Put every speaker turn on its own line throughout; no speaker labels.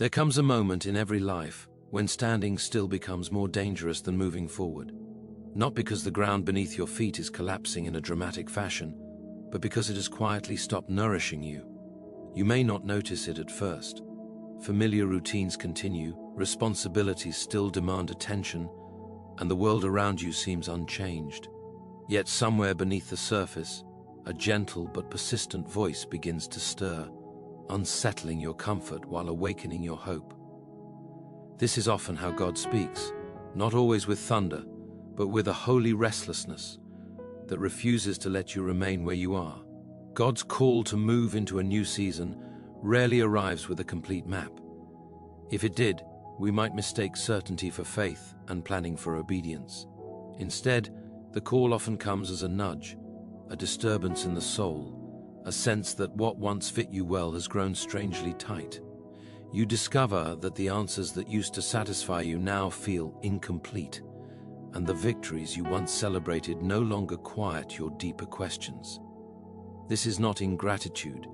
There comes a moment in every life when standing still becomes more dangerous than moving forward. Not because the ground beneath your feet is collapsing in a dramatic fashion, but because it has quietly stopped nourishing you. You may not notice it at first. Familiar routines continue, responsibilities still demand attention, and the world around you seems unchanged. Yet somewhere beneath the surface, a gentle but persistent voice begins to stir, unsettling your comfort while awakening your hope. This is often how God speaks, not always with thunder, but with a holy restlessness that refuses to let you remain where you are. God's call to move into a new season rarely arrives with a complete map. If it did, we might mistake certainty for faith and planning for obedience. Instead, the call often comes as a nudge, a disturbance in the soul, a sense that what once fit you well has grown strangely tight. You discover that the answers that used to satisfy you now feel incomplete, and the victories you once celebrated no longer quiet your deeper questions. This is not ingratitude,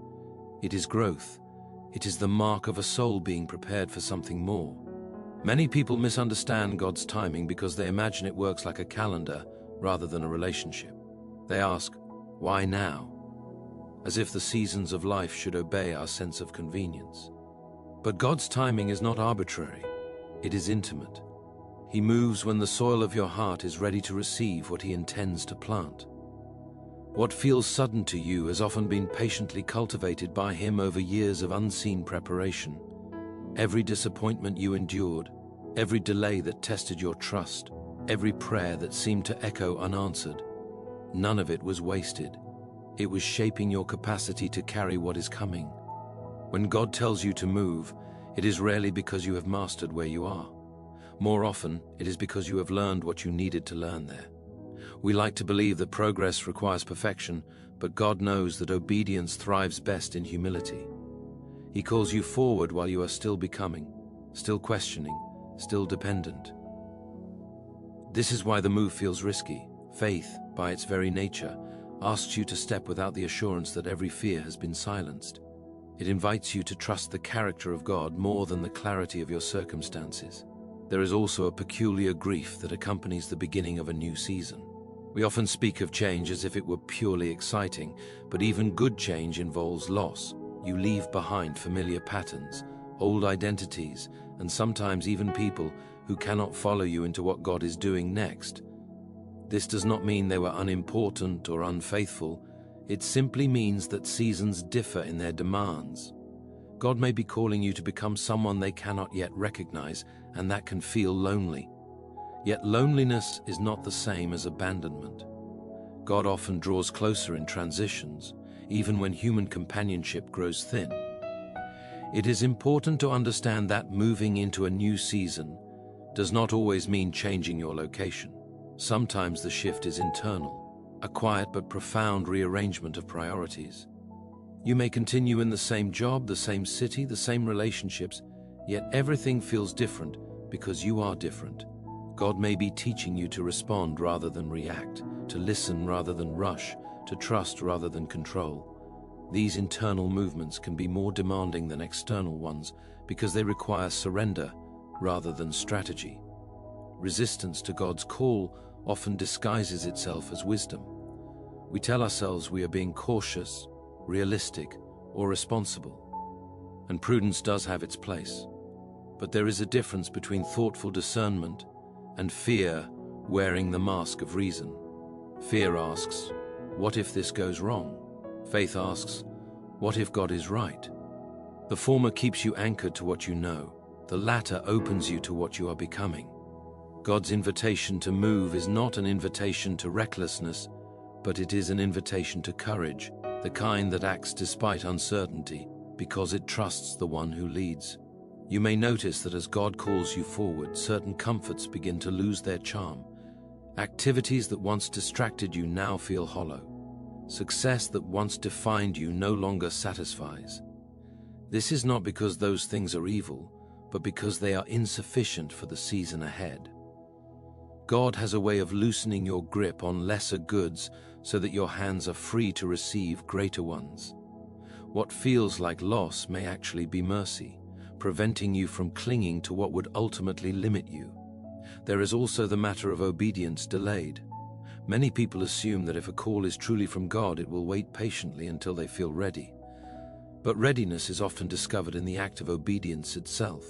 it is growth. It is the mark of a soul being prepared for something more. Many people misunderstand God's timing because they imagine it works like a calendar rather than a relationship. They ask, "Why now?" as if the seasons of life should obey our sense of convenience. But God's timing is not arbitrary, it is intimate. He moves when the soil of your heart is ready to receive what He intends to plant. What feels sudden to you has often been patiently cultivated by Him over years of unseen preparation. Every disappointment you endured, every delay that tested your trust, every prayer that seemed to echo unanswered, none of it was wasted. It was shaping your capacity to carry what is coming. When God tells you to move, it is rarely because you have mastered where you are. More often, it is because you have learned what you needed to learn there. We like to believe that progress requires perfection, but God knows that obedience thrives best in humility. He calls you forward while you are still becoming, still questioning, still dependent. This is why the move feels risky. Faith, by its very nature, asks you to step without the assurance that every fear has been silenced. It invites you to trust the character of God more than the clarity of your circumstances. There is also a peculiar grief that accompanies the beginning of a new season. We often speak of change as if it were purely exciting, but even good change involves loss. You leave behind familiar patterns, old identities, and sometimes even people who cannot follow you into what God is doing next. This does not mean they were unimportant or unfaithful. It simply means that seasons differ in their demands. God may be calling you to become someone they cannot yet recognize, and that can feel lonely. Yet loneliness is not the same as abandonment. God often draws closer in transitions, even when human companionship grows thin. It is important to understand that moving into a new season does not always mean changing your location. Sometimes the shift is internal, a quiet but profound rearrangement of priorities. You may continue in the same job, the same city, the same relationships, yet everything feels different because you are different. God may be teaching you to respond rather than react, to listen rather than rush, to trust rather than control. These internal movements can be more demanding than external ones because they require surrender rather than strategy. Resistance to God's call often disguises itself as wisdom. We tell ourselves we are being cautious, realistic, or responsible. And prudence does have its place. But there is a difference between thoughtful discernment and fear wearing the mask of reason. Fear asks, what if this goes wrong? Faith asks, what if God is right? The former keeps you anchored to what you know. The latter opens you to what you are becoming. God's invitation to move is not an invitation to recklessness, but it is an invitation to courage, the kind that acts despite uncertainty, because it trusts the one who leads. You may notice that as God calls you forward, certain comforts begin to lose their charm. Activities that once distracted you now feel hollow. Success that once defined you no longer satisfies. This is not because those things are evil, but because they are insufficient for the season ahead. God has a way of loosening your grip on lesser goods so that your hands are free to receive greater ones. What feels like loss may actually be mercy, preventing you from clinging to what would ultimately limit you. There is also the matter of obedience delayed. Many people assume that if a call is truly from God, it will wait patiently until they feel ready. But readiness is often discovered in the act of obedience itself.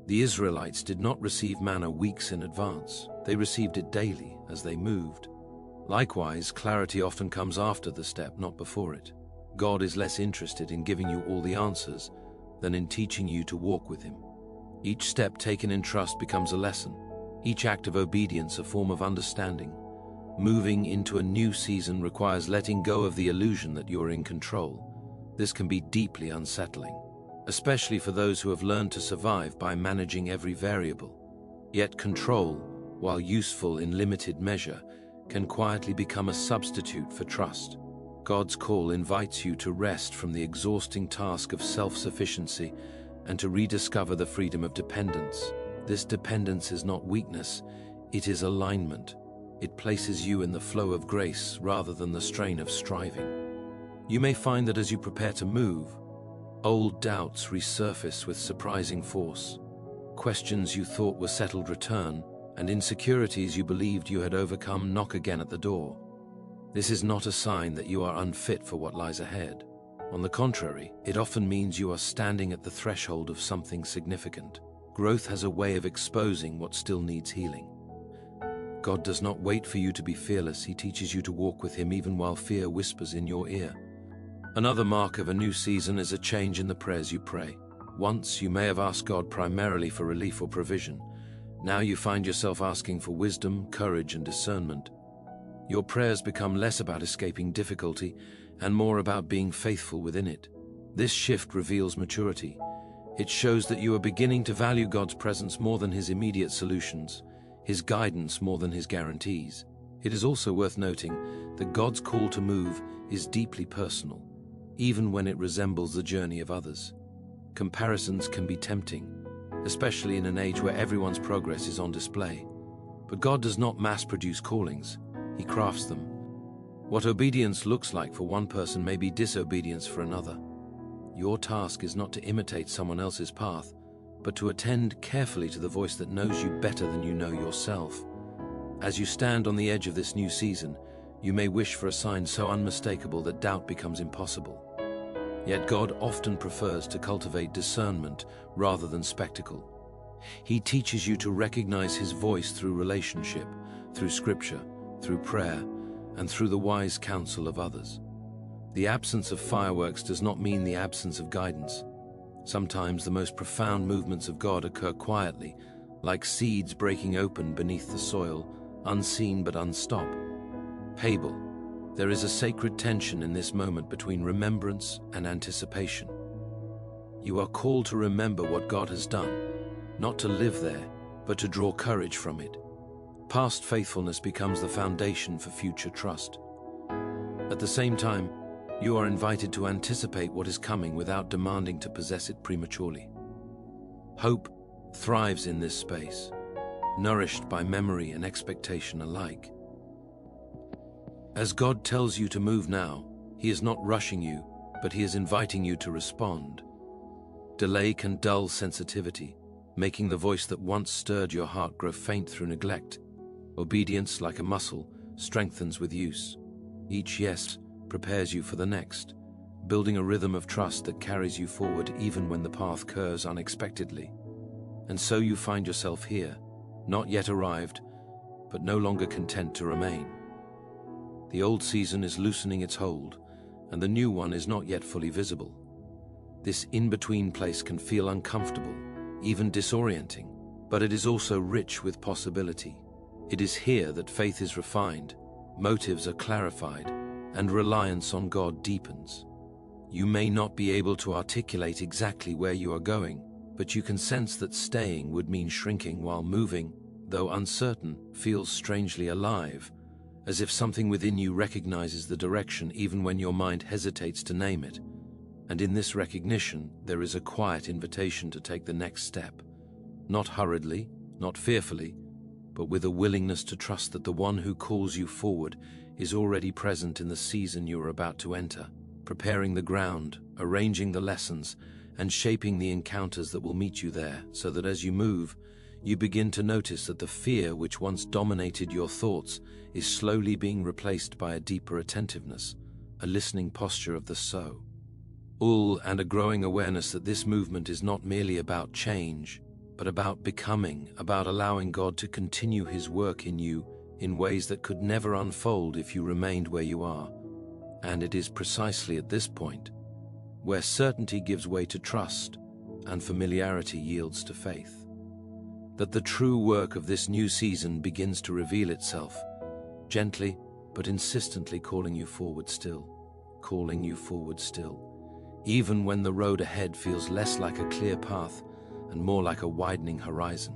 The Israelites did not receive manna weeks in advance. They received it daily as they moved. Likewise, clarity often comes after the step, not before it. God is less interested in giving you all the answers than in teaching you to walk with Him. Each step taken in trust becomes a lesson, each act of obedience a form of understanding. Moving into a new season requires letting go of the illusion that you're in control. This can be deeply unsettling, especially for those who have learned to survive by managing every variable. Yet control, while useful in limited measure, can quietly become a substitute for trust. God's call invites you to rest from the exhausting task of self-sufficiency and to rediscover the freedom of dependence. This dependence is not weakness, it is alignment. It places you in the flow of grace rather than the strain of striving. You may find that as you prepare to move, old doubts resurface with surprising force. Questions you thought were settled return, and insecurities you believed you had overcome knock again at the door. This is not a sign that you are unfit for what lies ahead. On the contrary, it often means you are standing at the threshold of something significant. Growth has a way of exposing what still needs healing. God does not wait for you to be fearless. He teaches you to walk with Him even while fear whispers in your ear. Another mark of a new season is a change in the prayers you pray. Once you may have asked God primarily for relief or provision. Now you find yourself asking for wisdom, courage, and discernment. Your prayers become less about escaping difficulty and more about being faithful within it. This shift reveals maturity. It shows that you are beginning to value God's presence more than His immediate solutions, His guidance more than His guarantees. It is also worth noting that God's call to move is deeply personal, even when it resembles the journey of others. Comparisons can be tempting, especially in an age where everyone's progress is on display. But God does not mass-produce callings, He crafts them. What obedience looks like for one person may be disobedience for another. Your task is not to imitate someone else's path, but to attend carefully to the voice that knows you better than you know yourself. As you stand on the edge of this new season, you may wish for a sign so unmistakable that doubt becomes impossible. Yet God often prefers to cultivate discernment rather than spectacle. He teaches you to recognize His voice through relationship, through scripture, through prayer, and through the wise counsel of others. The absence of fireworks does not mean the absence of guidance. Sometimes the most profound movements of God occur quietly, like seeds breaking open beneath the soil, unseen but unstopped. Pabel. There is a sacred tension in this moment between remembrance and anticipation. You are called to remember what God has done, not to live there, but to draw courage from it. Past faithfulness becomes the foundation for future trust. At the same time, you are invited to anticipate what is coming without demanding to possess it prematurely. Hope thrives in this space, nourished by memory and expectation alike. As God tells you to move now, He is not rushing you, but He is inviting you to respond. Delay can dull sensitivity, making the voice that once stirred your heart grow faint through neglect. Obedience, like a muscle, strengthens with use. Each yes prepares you for the next, building a rhythm of trust that carries you forward even when the path curves unexpectedly. And so you find yourself here, not yet arrived, but no longer content to remain. The old season is loosening its hold, and the new one is not yet fully visible. This in-between place can feel uncomfortable, even disorienting, but it is also rich with possibility. It is here that faith is refined, motives are clarified, and reliance on God deepens. You may not be able to articulate exactly where you are going, but you can sense that staying would mean shrinking, while moving, though uncertain, feels strangely alive, as if something within you recognizes the direction even when your mind hesitates to name it. And in this recognition, there is a quiet invitation to take the next step, not hurriedly, not fearfully, but with a willingness to trust that the one who calls you forward is already present in the season you are about to enter, preparing the ground, arranging the lessons, and shaping the encounters that will meet you there, so that as you move, you begin to notice that the fear which once dominated your thoughts is slowly being replaced by a deeper attentiveness, a listening posture of the soul, and a growing awareness that this movement is not merely about change, but about becoming, about allowing God to continue His work in you in ways that could never unfold if you remained where you are. And it is precisely at this point where certainty gives way to trust and familiarity yields to faith, that the true work of this new season begins to reveal itself, gently but insistently calling you forward still, even when the road ahead feels less like a clear path and more like a widening horizon.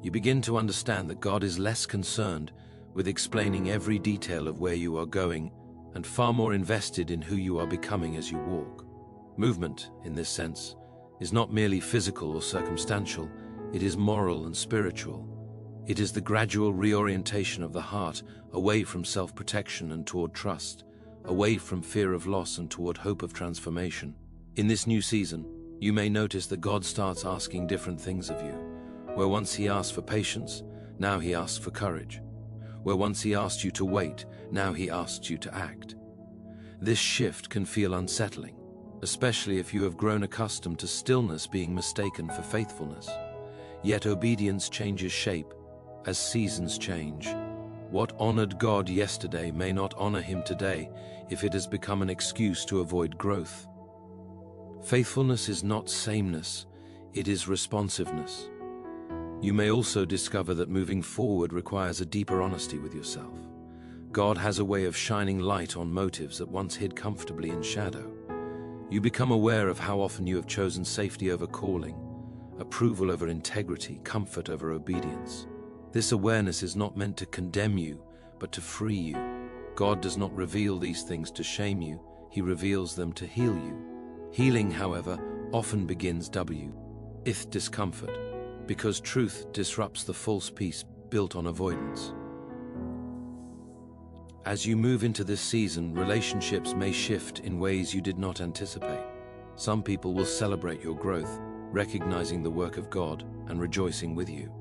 You begin to understand that God is less concerned with explaining every detail of where you are going and far more invested in who you are becoming as you walk. Movement, in this sense, is not merely physical or circumstantial, it is moral and spiritual. It is the gradual reorientation of the heart away from self-protection and toward trust, away from fear of loss and toward hope of transformation. In this new season, you may notice that God starts asking different things of you. Where once He asked for patience, now He asks for courage. Where once He asked you to wait, now He asks you to act. This shift can feel unsettling, especially if you have grown accustomed to stillness being mistaken for faithfulness. Yet obedience changes shape as seasons change. What honored God yesterday may not honor Him today if it has become an excuse to avoid growth. Faithfulness is not sameness, it is responsiveness. You may also discover that moving forward requires a deeper honesty with yourself. God has a way of shining light on motives that once hid comfortably in shadow. You become aware of how often you have chosen safety over calling, approval over integrity, comfort over obedience. This awareness is not meant to condemn you, but to free you. God does not reveal these things to shame you, He reveals them to heal you. Healing, however, often begins with discomfort, because truth disrupts the false peace built on avoidance. As you move into this season, relationships may shift in ways you did not anticipate. Some people will celebrate your growth, recognizing the work of God and rejoicing with you.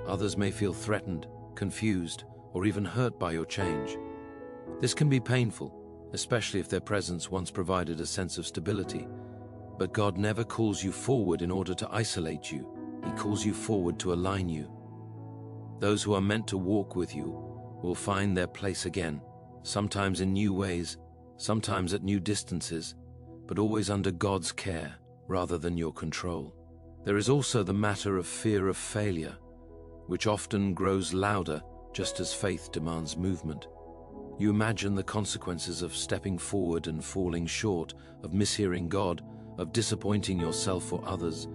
Others may feel threatened, confused, or even hurt by your change. This can be painful, especially if their presence once provided a sense of stability. But God never calls you forward in order to isolate you. He calls you forward to align you. Those who are meant to walk with you will find their place again, sometimes in new ways, sometimes at new distances, but always under God's care rather than your control. There is also the matter of fear of failure, which often grows louder just as faith demands movement. You imagine the consequences of stepping forward and falling short, of mishearing God, of disappointing yourself or others,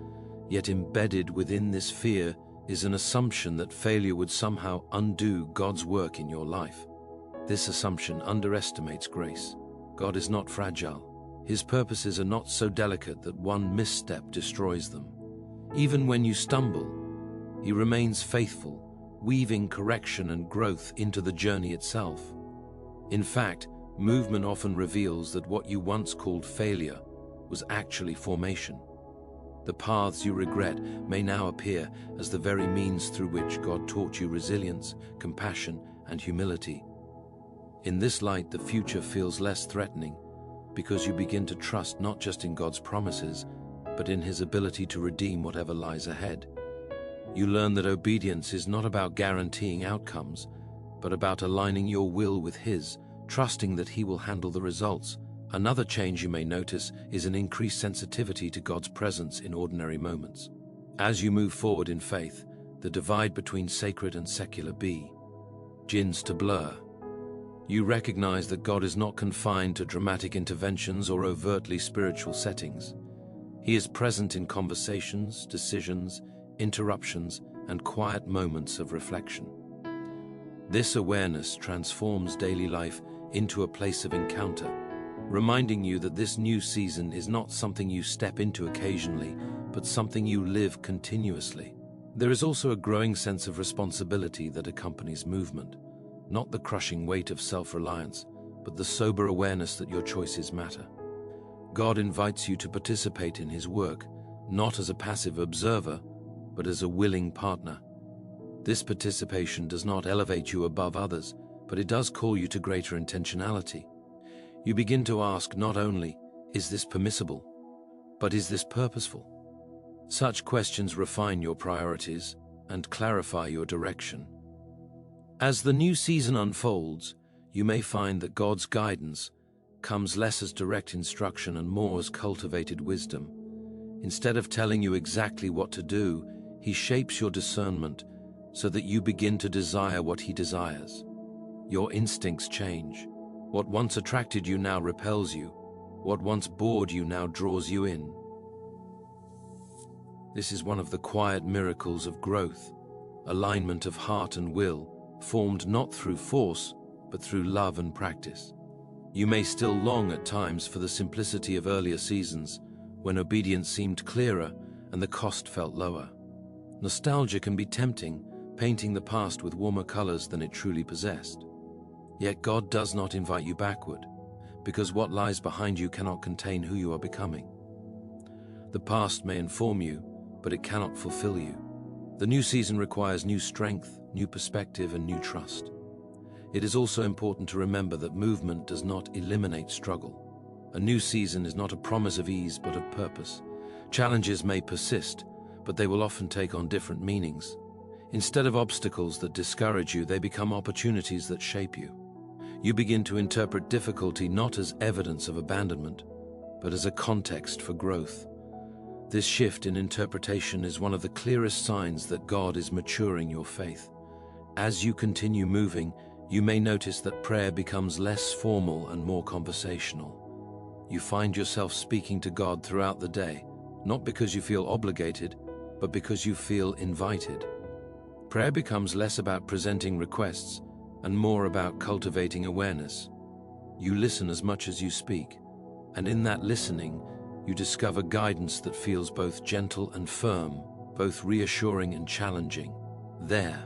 yet embedded within this fear is an assumption that failure would somehow undo God's work in your life. This assumption underestimates grace. God is not fragile. His purposes are not so delicate that one misstep destroys them. Even when you stumble, He remains faithful, weaving correction and growth into the journey itself. In fact, movement often reveals that what you once called failure was actually formation. The paths you regret may now appear as the very means through which God taught you resilience, compassion, and humility. In this light, the future feels less threatening because you begin to trust not just in God's promises, but in His ability to redeem whatever lies ahead. You learn that obedience is not about guaranteeing outcomes, but about aligning your will with His, trusting that He will handle the results. Another change you may notice is an increased sensitivity to God's presence in ordinary moments. As you move forward in faith, the divide between sacred and secular begins to blur. You recognize that God is not confined to dramatic interventions or overtly spiritual settings. He is present in conversations, decisions, interruptions, and quiet moments of reflection. This awareness transforms daily life into a place of encounter, reminding you that this new season is not something you step into occasionally, but something you live continuously. There is also a growing sense of responsibility that accompanies movement, not the crushing weight of self-reliance, but the sober awareness that your choices matter. God invites you to participate in His work, not as a passive observer, but as a willing partner. This participation does not elevate you above others, but it does call you to greater intentionality. You begin to ask not only, is this permissible, but is this purposeful? Such questions refine your priorities and clarify your direction. As the new season unfolds, you may find that God's guidance comes less as direct instruction and more as cultivated wisdom. Instead of telling you exactly what to do, He shapes your discernment so that you begin to desire what He desires. Your instincts change. What once attracted you now repels you. What once bored you now draws you in. This is one of the quiet miracles of growth, alignment of heart and will, formed not through force, but through love and practice. You may still long at times for the simplicity of earlier seasons, when obedience seemed clearer and the cost felt lower. Nostalgia can be tempting, painting the past with warmer colors than it truly possessed. Yet God does not invite you backward, because what lies behind you cannot contain who you are becoming. The past may inform you, but it cannot fulfill you. The new season requires new strength, new perspective, and new trust. It is also important to remember that movement does not eliminate struggle. A new season is not a promise of ease, but of purpose. Challenges may persist, but they will often take on different meanings. Instead of obstacles that discourage you, they become opportunities that shape you. You begin to interpret difficulty not as evidence of abandonment, but as a context for growth. This shift in interpretation is one of the clearest signs that God is maturing your faith. As you continue moving, you may notice that prayer becomes less formal and more conversational. You find yourself speaking to God throughout the day, not because you feel obligated, but because you feel invited. Prayer becomes less about presenting requests and more about cultivating awareness. You listen as much as you speak, and in that listening, you discover guidance that feels both gentle and firm, both reassuring and challenging. There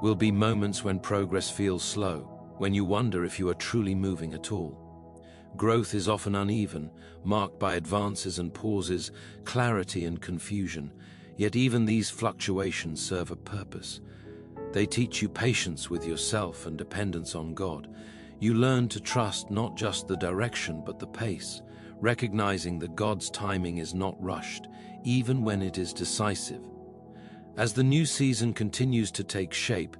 will be moments when progress feels slow, when you wonder if you are truly moving at all. Growth is often uneven, marked by advances and pauses, clarity and confusion, yet even these fluctuations serve a purpose. They teach you patience with yourself and dependence on God. You learn to trust not just the direction but the pace, recognizing that God's timing is not rushed, even when it is decisive. As the new season continues to take shape,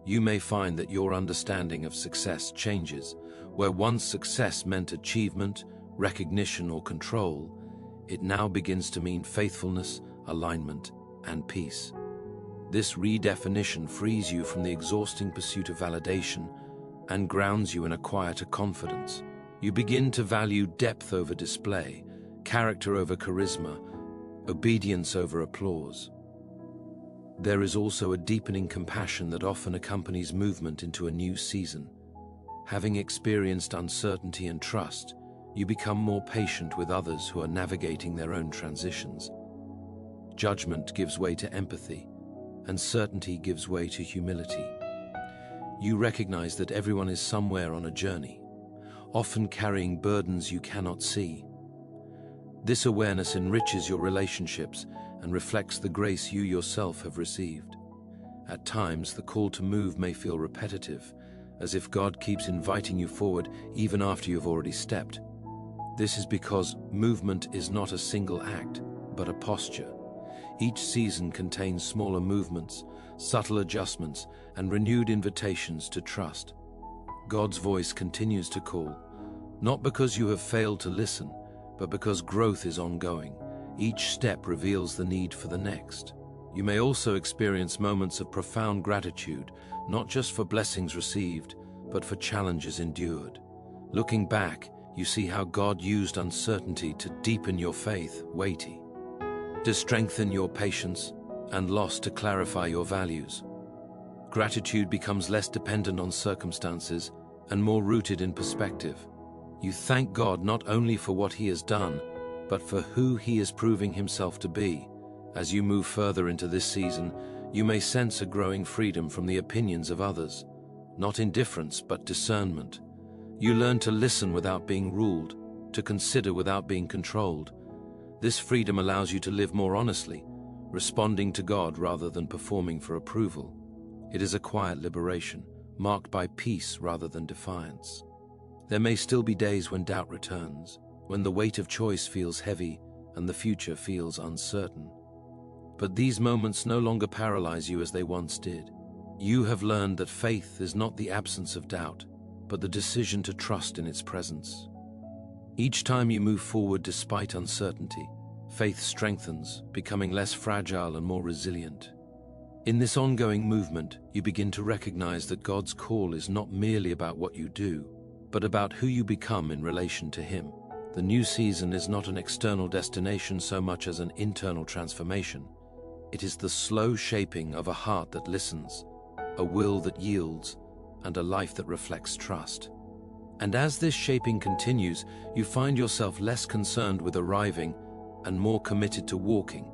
you may find that your understanding of success changes. Where once success meant achievement, recognition, or control, it now begins to mean faithfulness, alignment, and peace. This redefinition frees you from the exhausting pursuit of validation and grounds you in a quieter confidence. You begin to value depth over display, character over charisma, obedience over applause. There is also a deepening compassion that often accompanies movement into a new season. Having experienced uncertainty and trust, you become more patient with others who are navigating their own transitions. Judgment gives way to empathy, and certainty gives way to humility. You recognize that everyone is somewhere on a journey, often carrying burdens you cannot see. This awareness enriches your relationships and reflects the grace you yourself have received. At times, the call to move may feel repetitive, as if God keeps inviting you forward even after you've already stepped. This is because movement is not a single act, but a posture. Each season contains smaller movements, subtle adjustments, and renewed invitations to trust. God's voice continues to call, not because you have failed to listen, but because growth is ongoing. Each step reveals the need for the next. You may also experience moments of profound gratitude, not just for blessings received, but for challenges endured. Looking back, you see how God used uncertainty to deepen your faith, weighty, to strengthen your patience, and loss to clarify your values. Gratitude becomes less dependent on circumstances and more rooted in perspective. You thank God not only for what He has done, but for who He is proving Himself to be. As you move further into this season, you may sense a growing freedom from the opinions of others. Not indifference, but discernment. You learn to listen without being ruled, to consider without being controlled. This freedom allows you to live more honestly, responding to God rather than performing for approval. It is a quiet liberation, marked by peace rather than defiance. There may still be days when doubt returns, when the weight of choice feels heavy and the future feels uncertain. But these moments no longer paralyze you as they once did. You have learned that faith is not the absence of doubt, but the decision to trust in its presence. Each time you move forward despite uncertainty, faith strengthens, becoming less fragile and more resilient. In this ongoing movement, you begin to recognize that God's call is not merely about what you do, but about who you become in relation to Him. The new season is not an external destination so much as an internal transformation. It is the slow shaping of a heart that listens, a will that yields, and a life that reflects trust. And as this shaping continues, you find yourself less concerned with arriving and more committed to walking,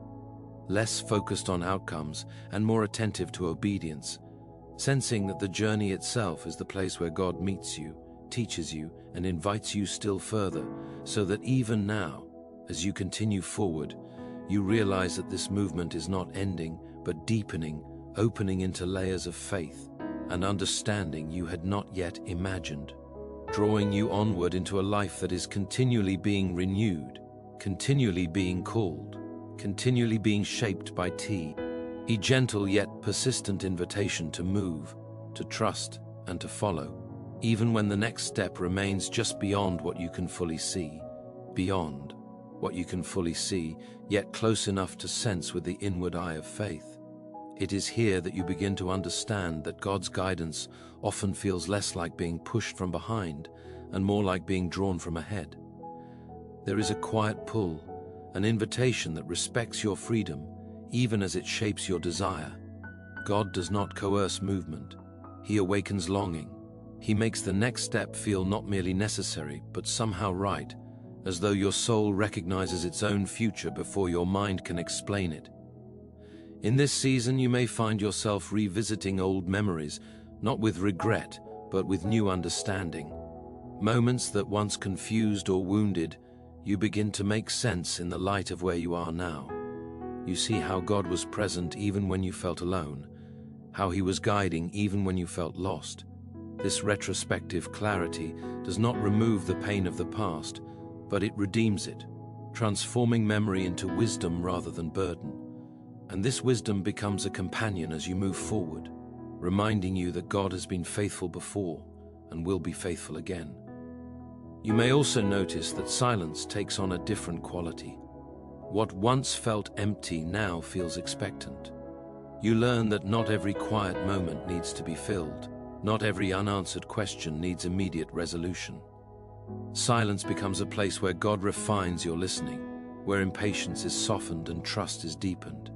less focused on outcomes and more attentive to obedience, sensing that the journey itself is the place where God meets you, teaches you, and invites you still further, so that even now, as you continue forward, you realize that this movement is not ending, but deepening, opening into layers of faith and understanding you had not yet imagined, drawing you onward into a life that is continually being renewed, continually being called, continually being shaped by a gentle yet persistent invitation to move, to trust, and to follow, even when the next step remains just beyond what you can fully see, beyond what you can fully see, yet close enough to sense with the inward eye of faith. It is here that you begin to understand that God's guidance often feels less like being pushed from behind and more like being drawn from ahead. There is a quiet pull, an invitation that respects your freedom, even as it shapes your desire. God does not coerce movement. He awakens longing. He makes the next step feel not merely necessary, but somehow right, as though your soul recognizes its own future before your mind can explain it. In this season, you may find yourself revisiting old memories, not with regret, but with new understanding. Moments that once confused or wounded, you begin to make sense in the light of where you are now. You see how God was present even when you felt alone, how He was guiding even when you felt lost. This retrospective clarity does not remove the pain of the past, but it redeems it, transforming memory into wisdom rather than burden. And this wisdom becomes a companion as you move forward, reminding you that God has been faithful before and will be faithful again. You may also notice that silence takes on a different quality. What once felt empty now feels expectant. You learn that not every quiet moment needs to be filled. Not every unanswered question needs immediate resolution. Silence becomes a place where God refines your listening, where impatience is softened and trust is deepened.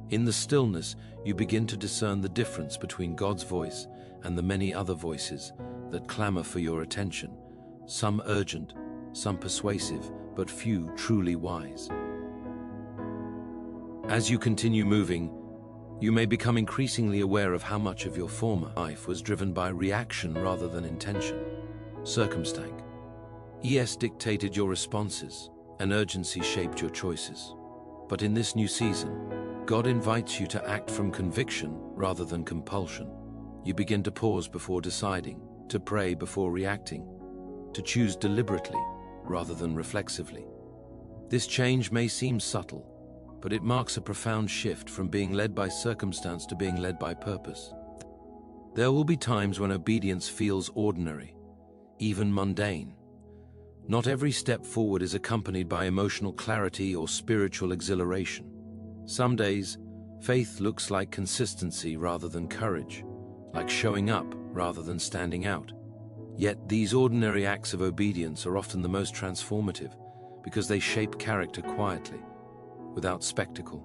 In the stillness, you begin to discern the difference between God's voice and the many other voices that clamor for your attention, some urgent, some persuasive, but few truly wise. As you continue moving, you may become increasingly aware of how much of your former life was driven by reaction rather than intention. Circumstance dictated your responses, and urgency shaped your choices. But in this new season, God invites you to act from conviction rather than compulsion. You begin to pause before deciding, to pray before reacting, to choose deliberately rather than reflexively. This change may seem subtle, but it marks a profound shift from being led by circumstance to being led by purpose. There will be times when obedience feels ordinary, even mundane. Not every step forward is accompanied by emotional clarity or spiritual exhilaration. Some days, faith looks like consistency rather than courage, like showing up rather than standing out. Yet these ordinary acts of obedience are often the most transformative because they shape character quietly, without spectacle.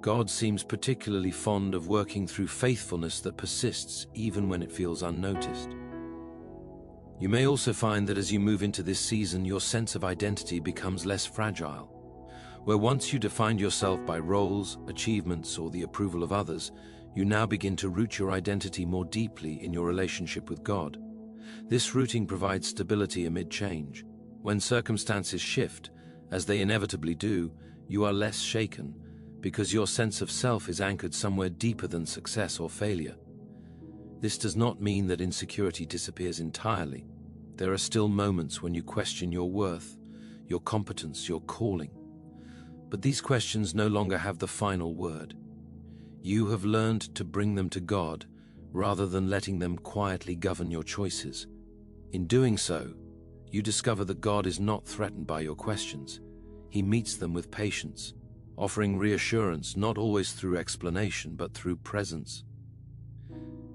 God seems particularly fond of working through faithfulness that persists even when it feels unnoticed. You may also find that as you move into this season, your sense of identity becomes less fragile. Where once you defined yourself by roles, achievements, or the approval of others, you now begin to root your identity more deeply in your relationship with God. This rooting provides stability amid change, When circumstances shift, as they inevitably do, you are less shaken, because your sense of self is anchored somewhere deeper than success or failure. This does not mean that insecurity disappears entirely. There are still moments when you question your worth, your competence, your calling. But these questions no longer have the final word. You have learned to bring them to God rather than letting them quietly govern your choices. In doing so, you discover that God is not threatened by your questions. He meets them with patience, offering reassurance not always through explanation but through presence.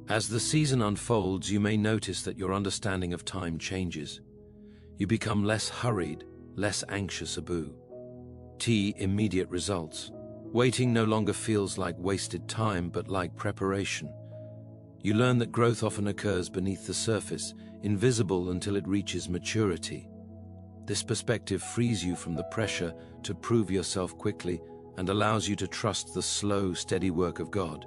As the season unfolds, you may notice that your understanding of time changes. You become less hurried, less anxious about immediate results. Waiting no longer feels like wasted time but like preparation. You learn that growth often occurs beneath the surface, invisible until it reaches maturity. This perspective frees you from the pressure to prove yourself quickly and allows you to trust the slow, steady work of God.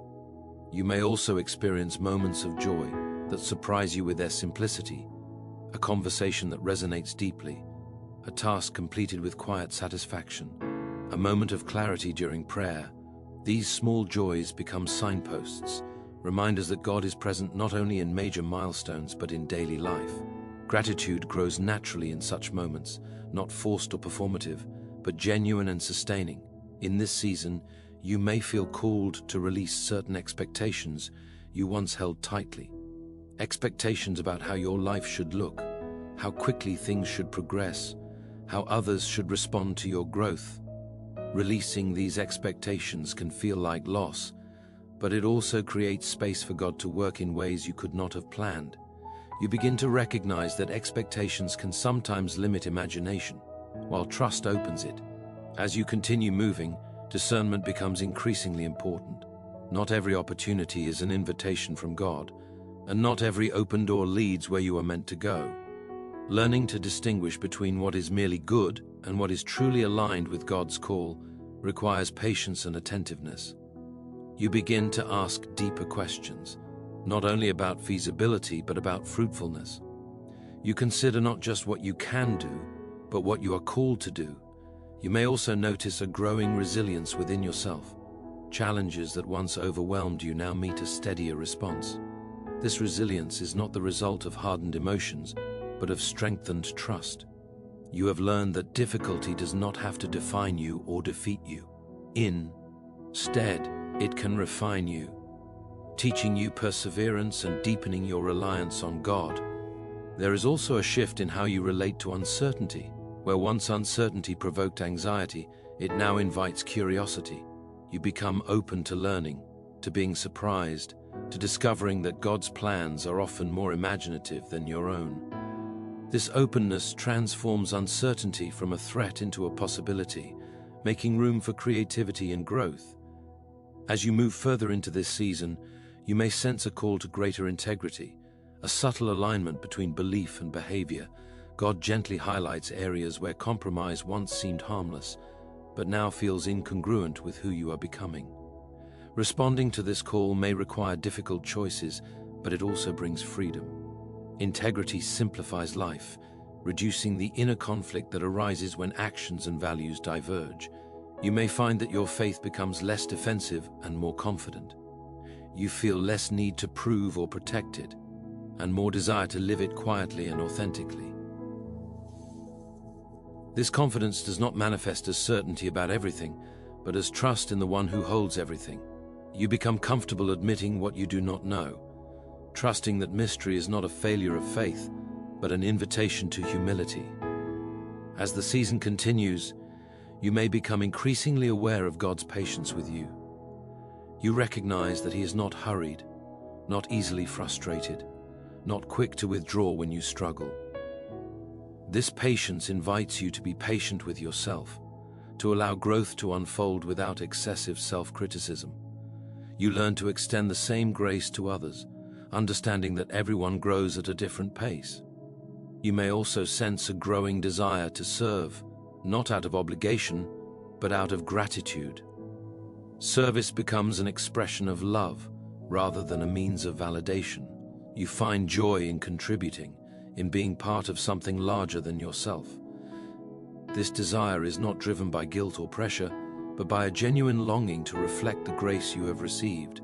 You may also experience moments of joy that surprise you with their simplicity, a conversation that resonates deeply, a task completed with quiet satisfaction, a moment of clarity during prayer. These small joys become signposts, reminders that God is present not only in major milestones but in daily life. Gratitude grows naturally in such moments, not forced or performative, but genuine and sustaining. In this season, you may feel called to release certain expectations you once held tightly. Expectations about how your life should look, how quickly things should progress, how others should respond to your growth. Releasing these expectations can feel like loss, but it also creates space for God to work in ways you could not have planned. You begin to recognize that expectations can sometimes limit imagination, while trust opens it. As you continue moving, discernment becomes increasingly important. Not every opportunity is an invitation from God, and not every open door leads where you are meant to go. Learning to distinguish between what is merely good and what is truly aligned with God's call requires patience and attentiveness. You begin to ask deeper questions, not only about feasibility but about fruitfulness. You consider not just what you can do, but what you are called to do. You may also notice a growing resilience within yourself. Challenges that once overwhelmed you now meet a steadier response. This resilience is not the result of hardened emotions, but of strengthened trust. You have learned that difficulty does not have to define you or defeat you. Instead, it can refine you, teaching you perseverance and deepening your reliance on God. There is also a shift in how you relate to uncertainty. Where once uncertainty provoked anxiety, it now invites curiosity. You become open to learning, to being surprised, to discovering that God's plans are often more imaginative than your own. This openness transforms uncertainty from a threat into a possibility, making room for creativity and growth. As you move further into this season, you may sense a call to greater integrity, a subtle alignment between belief and behavior. God gently highlights areas where compromise once seemed harmless, but now feels incongruent with who you are becoming. Responding to this call may require difficult choices, but it also brings freedom. Integrity simplifies life, reducing the inner conflict that arises when actions and values diverge. You may find that your faith becomes less defensive and more confident. You feel less need to prove or protect it, and more desire to live it quietly and authentically. This confidence does not manifest as certainty about everything, but as trust in the one who holds everything. You become comfortable admitting what you do not know, trusting that mystery is not a failure of faith, but an invitation to humility. As the season continues, you may become increasingly aware of God's patience with you. You recognize that He is not hurried, not easily frustrated, not quick to withdraw when you struggle. This patience invites you to be patient with yourself, to allow growth to unfold without excessive self-criticism. You learn to extend the same grace to others, understanding that everyone grows at a different pace. You may also sense a growing desire to serve, not out of obligation, but out of gratitude. Service becomes an expression of love rather than a means of validation. You find joy in contributing, in being part of something larger than yourself. This desire is not driven by guilt or pressure, but by a genuine longing to reflect the grace you have received.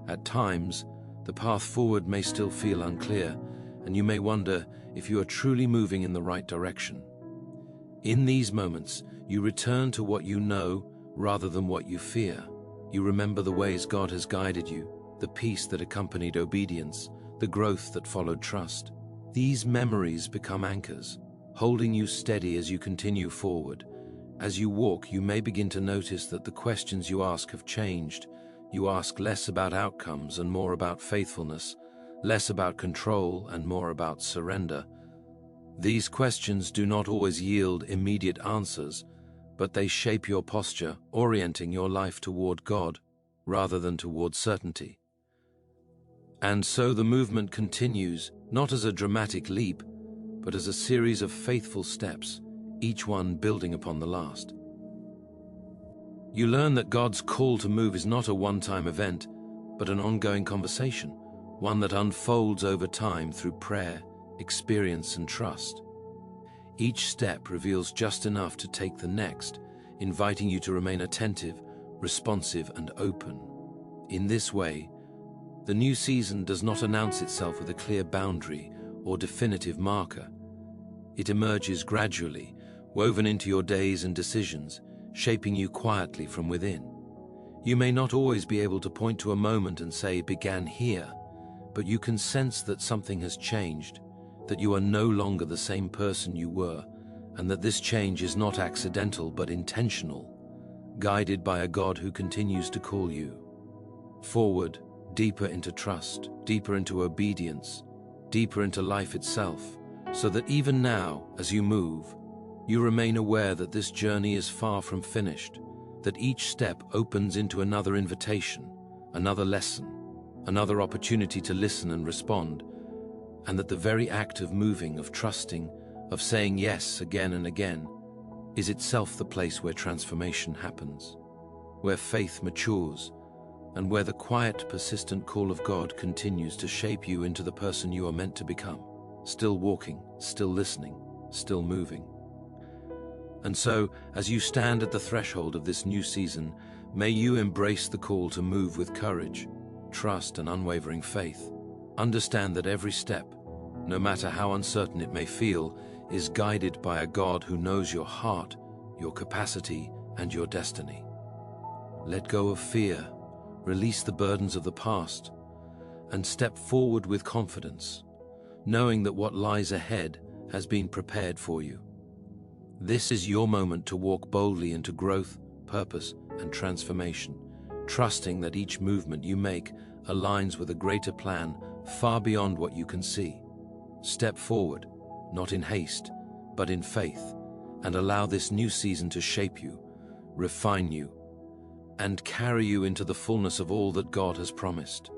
At times, the path forward may still feel unclear, and you may wonder if you are truly moving in the right direction. In these moments, you return to what you know rather than what you fear. You remember the ways God has guided you, the peace that accompanied obedience, the growth that followed trust. These memories become anchors, holding you steady as you continue forward. As you walk, you may begin to notice that the questions you ask have changed. You ask less about outcomes and more about faithfulness, less about control and more about surrender. These questions do not always yield immediate answers, but they shape your posture, orienting your life toward God rather than toward certainty. And so the movement continues, not as a dramatic leap, but as a series of faithful steps, each one building upon the last. You learn that God's call to move is not a one-time event, but an ongoing conversation, one that unfolds over time through prayer, experience, and trust. Each step reveals just enough to take the next, inviting you to remain attentive, responsive, and open. In this way, the new season does not announce itself with a clear boundary or definitive marker. It emerges gradually, woven into your days and decisions, shaping you quietly from within. You may not always be able to point to a moment and say, "Began here," but you can sense that something has changed, that you are no longer the same person you were, and that this change is not accidental but intentional, guided by a God who continues to call you forward, deeper into trust, deeper into obedience, deeper into life itself, so that even now, as you move, you remain aware that this journey is far from finished, that each step opens into another invitation, another lesson, another opportunity to listen and respond, and that the very act of moving, of trusting, of saying yes again and again, is itself the place where transformation happens, where faith matures, and where the quiet, persistent call of God continues to shape you into the person you are meant to become, still walking, still listening, still moving. And so, as you stand at the threshold of this new season, may you embrace the call to move with courage, trust, and unwavering faith. Understand that every step, no matter how uncertain it may feel, is guided by a God who knows your heart, your capacity, and your destiny. Let go of fear, release the burdens of the past, and step forward with confidence, knowing that what lies ahead has been prepared for you. This is your moment to walk boldly into growth, purpose, and transformation, trusting that each movement you make aligns with a greater plan far beyond what you can see. Step forward, not in haste, but in faith, and allow this new season to shape you, refine you, and carry you into the fullness of all that God has promised.